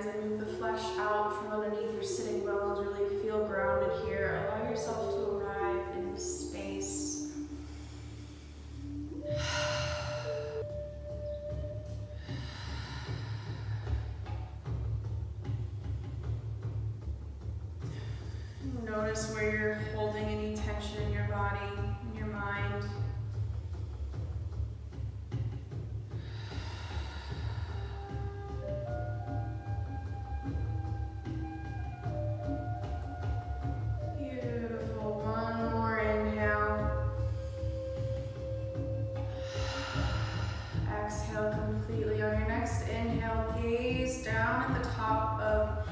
hands and move the flesh out from underneath your sitting bones. Really feel grounded here. Allow yourself to arrive in space. Notice where you're holding any tension in your body, in your mind. Beautiful. One more inhale. Exhale completely. On your next inhale, gaze down at the top of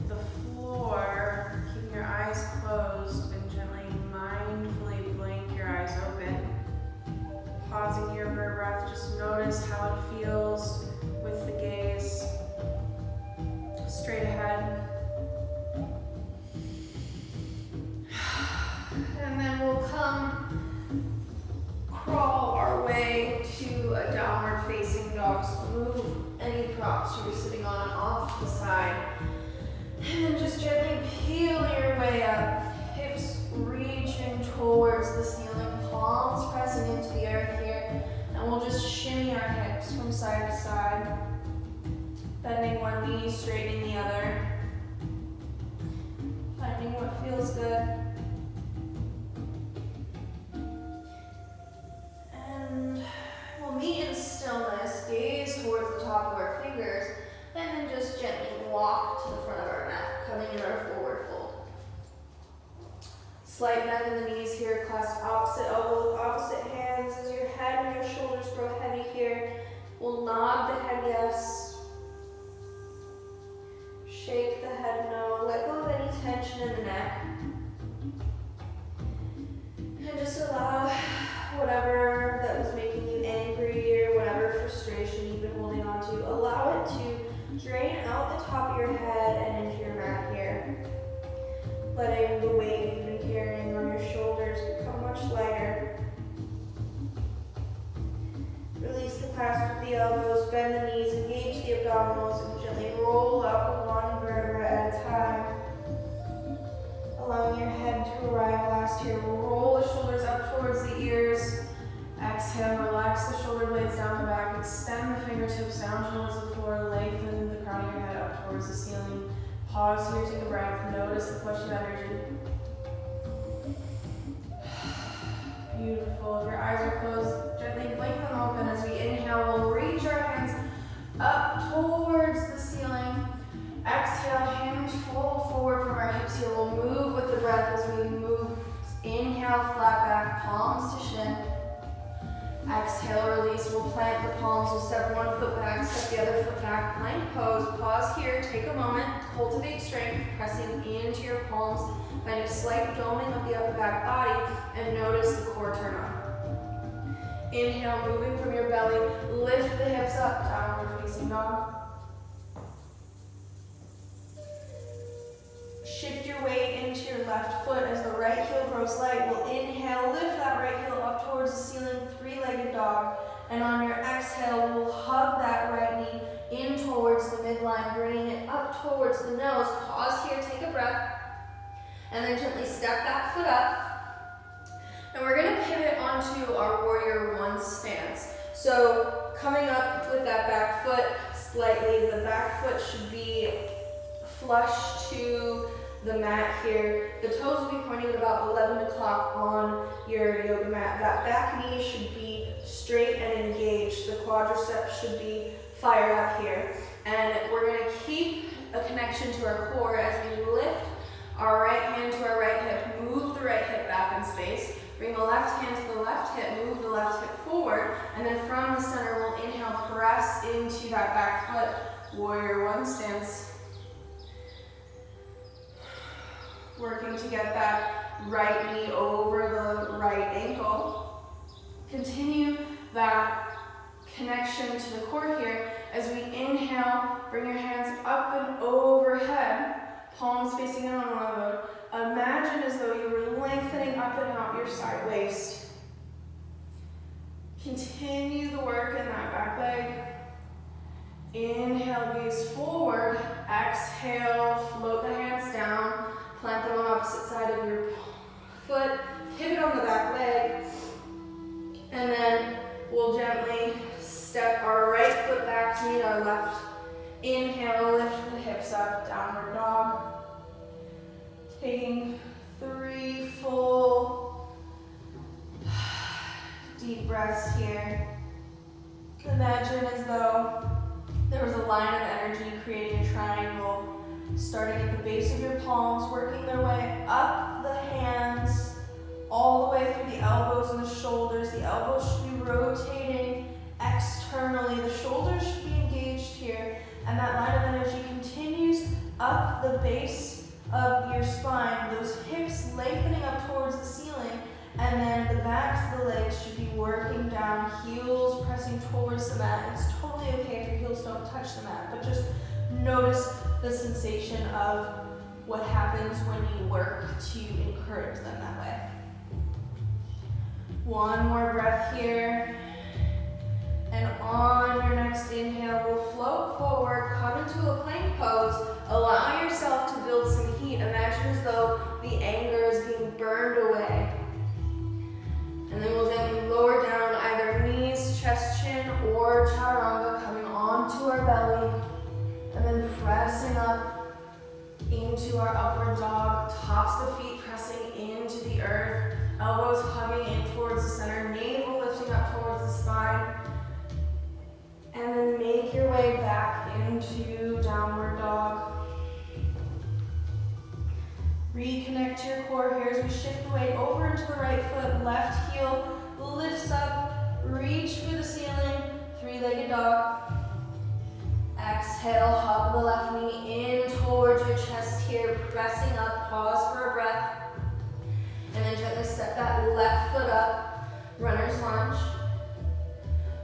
the floor, keeping your eyes closed, and gently, mindfully blink your eyes open. Pausing here for a breath, just notice how it feels with the gaze straight ahead. And then we'll crawl our way to a downward facing dog. So move any props you're sitting on off the side. And then just gently peel your way up. Hips reaching towards the ceiling, palms pressing into the earth here. And we'll just shimmy our hips from side to side. Bending one knee, straightening the other. Finding what feels good. And we'll meet in stillness, gaze towards the top of our fingers, and then just gently walk to the front of our mat, coming in our forward fold. Slight bend in the knees here, clasp opposite elbow with opposite hands as your head and your shoulders grow heavy here. We'll nod the head yes. Shake the head no. Let go of any tension in the neck. And just allow whatever that was making you angry or whatever frustration you've been holding on to, allow it to drain out the top of your head and into your mat here. Letting the weight you've been carrying on your shoulders become much lighter. Release the clasp of the elbows, bend the knees, engage the abdominals, and gently roll up one vertebra at a time. Allowing your head to arrive last here. We'll roll the shoulders up towards the ears. Exhale, relax the shoulder blades down the back. Extend the fingertips down towards the floor. Lengthen the crown of your head up towards the ceiling. Pause here, take a breath. Notice the push of energy. Beautiful. If your eyes are closed, gently blink them open. As we inhale, we'll reach our hands up towards the ceiling. Exhale, hands fold forward from our hips here. We'll move with the breath as we move. Inhale, flat back, palms to shin. Exhale, release. We'll plant the palms. We'll step one foot back, step the other foot back. Plank pose. Pause here. Take a moment. Cultivate strength, pressing into your palms. Find a slight doming of the upper back body, and notice the core turn on. Inhale, moving from your belly. Lift the hips up, downward facing dog. Shift your weight into your left foot as the right heel grows light. We'll inhale, lift that right heel up towards the ceiling, three-legged dog. And on your exhale, we'll hug that right knee in towards the midline, bringing it up towards the nose. Pause here, take a breath. And then gently step that foot up. And we're gonna pivot onto our warrior one stance. So coming up with that back foot slightly, the back foot should be flush to the mat here. The toes will be pointing at about 11 o'clock on your yoga mat. That back knee should be straight and engaged. The quadriceps should be fired up here. And we're gonna keep a connection to our core as we lift our right hand to our right hip, move the right hip back in space, bring the left hand to the left hip, move the left hip forward, and then from the center we'll inhale, press into that back foot, warrior one stance. Working to get that right knee over the right ankle. Continue that connection to the core here. As we inhale, bring your hands up and overhead, palms facing in on one another. Imagine as though you were lengthening up and out your side waist. Continue the work in that back leg. Inhale, gaze forward. our left. Inhale, lift the hips up, downward dog. Taking 3 full deep breaths here. Imagine as though there was a line of energy creating a triangle, starting at the base of your palms, working their way up the hands, all the way through the elbows and the shoulders. The elbows should be rotating externally. The shoulders should be engaged here. And that line of energy continues up the base of your spine. Those hips lengthening up towards the ceiling. And then the backs of the legs should be working down, heels pressing towards the mat. It's totally okay if your heels don't touch the mat, but just notice the sensation of what happens when you work to encourage them that way. One more breath here. And on your next inhale, we'll float forward, come into a plank pose. Allow yourself to build some heat. Imagine as though the anger is being burned away. And then we'll gently lower down either knees, chest, chin, or chaturanga, coming onto our belly. And then pressing up into our upward dog. Tops of the feet pressing into the earth. Elbows hugging in towards the center. Navel lifting up towards the spine. And then make your way back into downward dog. Reconnect your core here as we shift the weight over into the right foot. Left heel lifts up. Reach for the ceiling. 3-legged dog. Exhale, hug the left knee in towards your chest here. Pressing up. Pause for a breath. And then gently step that left foot up. Runner's lunge.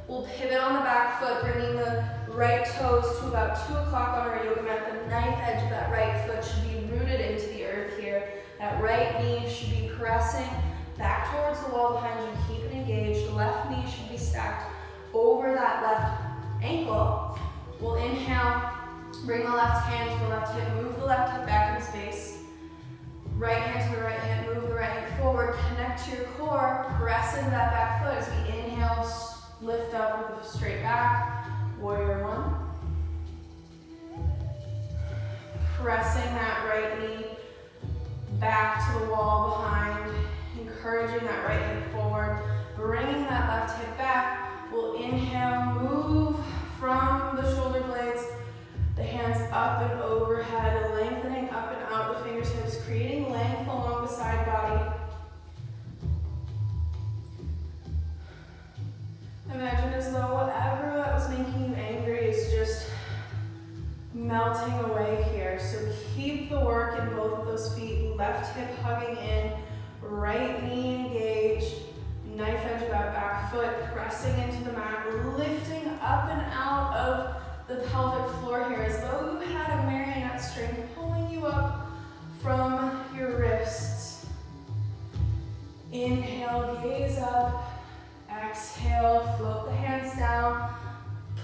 We'll pivot on the back foot, bringing the right toes to about 2 o'clock on our yoga mat. The knife edge of that right foot should be rooted into the earth here. That right knee should be pressing back towards the wall behind you. Keep it engaged. The left knee should be stacked over that left ankle. We'll inhale, bring the left hand to the left hip, move the left hip back in space. Right hand to the right hip, move the right hip forward, connect to your core, pressing that back foot as we inhale. Lift up with a straight back, warrior one. Pressing that right knee back to the wall behind, encouraging that right hip forward, bringing that left hip back. We'll inhale, move from the shoulder blades, the hands up and overhead, lengthening up and out the fingertips, creating length along the side body. Imagine as though whatever that was making you angry is just melting away here. So keep the work in both of those feet. Left hip hugging in, right knee engaged, knife edge of that back foot, pressing into the mat, lifting up and out of the pelvic floor here as though you had a marionette string pulling you up from your wrists. Inhale, gaze up. Exhale, float the hands down,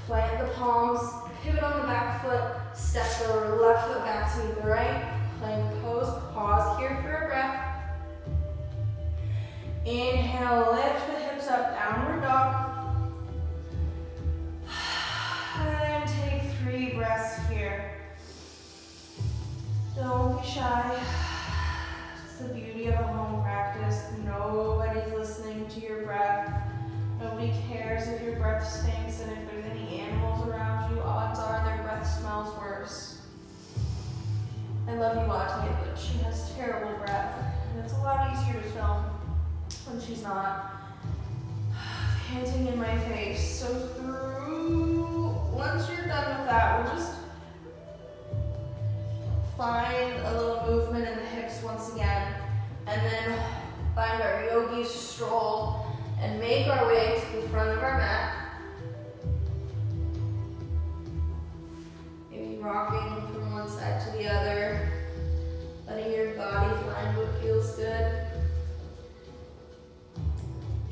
plant the palms, pivot on the back foot, step the left foot back to meet the right, plank pose, pause here for a breath. Inhale, lift the hips up, downward dog. And take 3 breaths here. Don't be shy. It's the beauty of a home practice. Nobody's listening to your breath. Nobody cares if your breath stinks, and if there's any animals around you, odds are their breath smells worse. I love Iwate, but she has terrible breath, and it's a lot easier to film when she's not panting in my face. So once you're done with that, we'll just find a little movement in the hips once again, and then find our yogi stroll and make our way to the front of our mat. Maybe rocking from one side to the other, letting your body find what feels good.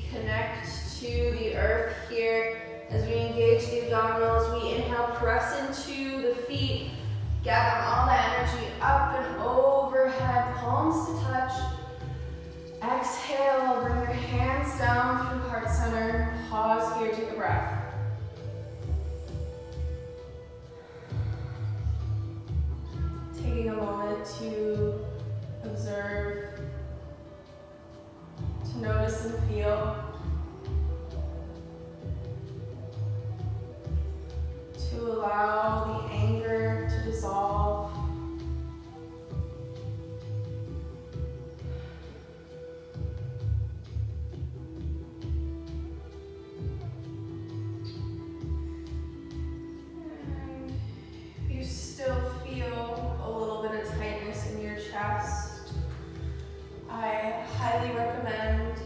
Connect to the earth here as we engage the abdominals. We inhale, press into the feet, gather all that energy up and overhead, palms to touch. Exhale, bring your hands down through heart center. Pause here, take a breath. taking a moment to observe, to notice and feel, to allow the anger to dissolve. And if you still feel a little bit of tightness in your chest, I highly recommend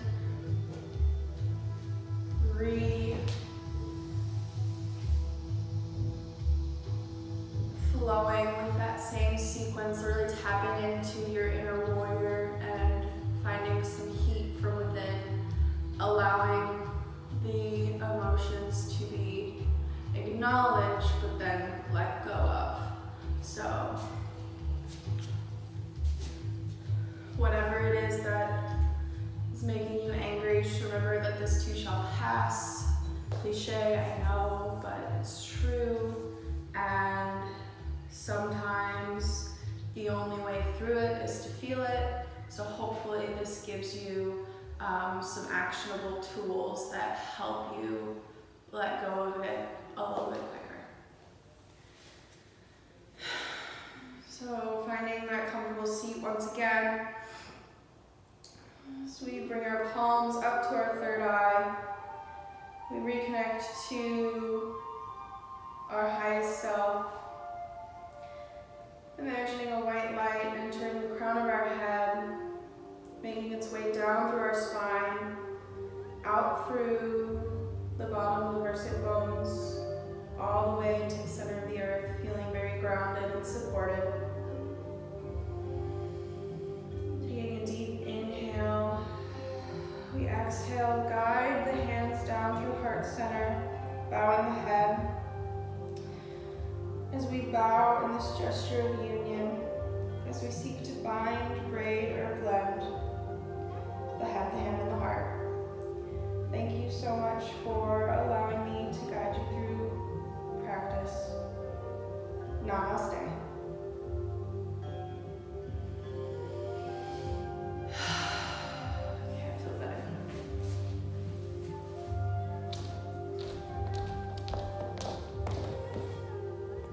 flowing with that same sequence, really tapping into your inner warrior and finding some heat from within, allowing the emotions to be acknowledged but then let go of. So whatever it is that is making you angry, just remember that this too shall pass. Cliche, I know, but it's true. And sometimes the only way through it is to feel it. So hopefully this gives you some actionable tools that help you let go of it a little bit quicker. So finding that comfortable seat once again. So we bring our palms up to our third eye. We reconnect to our highest self. Imagining a white light entering the crown of our head, making its way down through our spine, out through the bottom of our sit bones, all the way to the center of the earth, feeling very grounded and supported. Taking a deep inhale, we exhale, guide the hands down through heart center, bowing the head. As we bow in this gesture of union, as we seek to bind, braid, or blend the head, the hand, and the heart. Thank you so much for allowing me to guide you through practice. Namaste.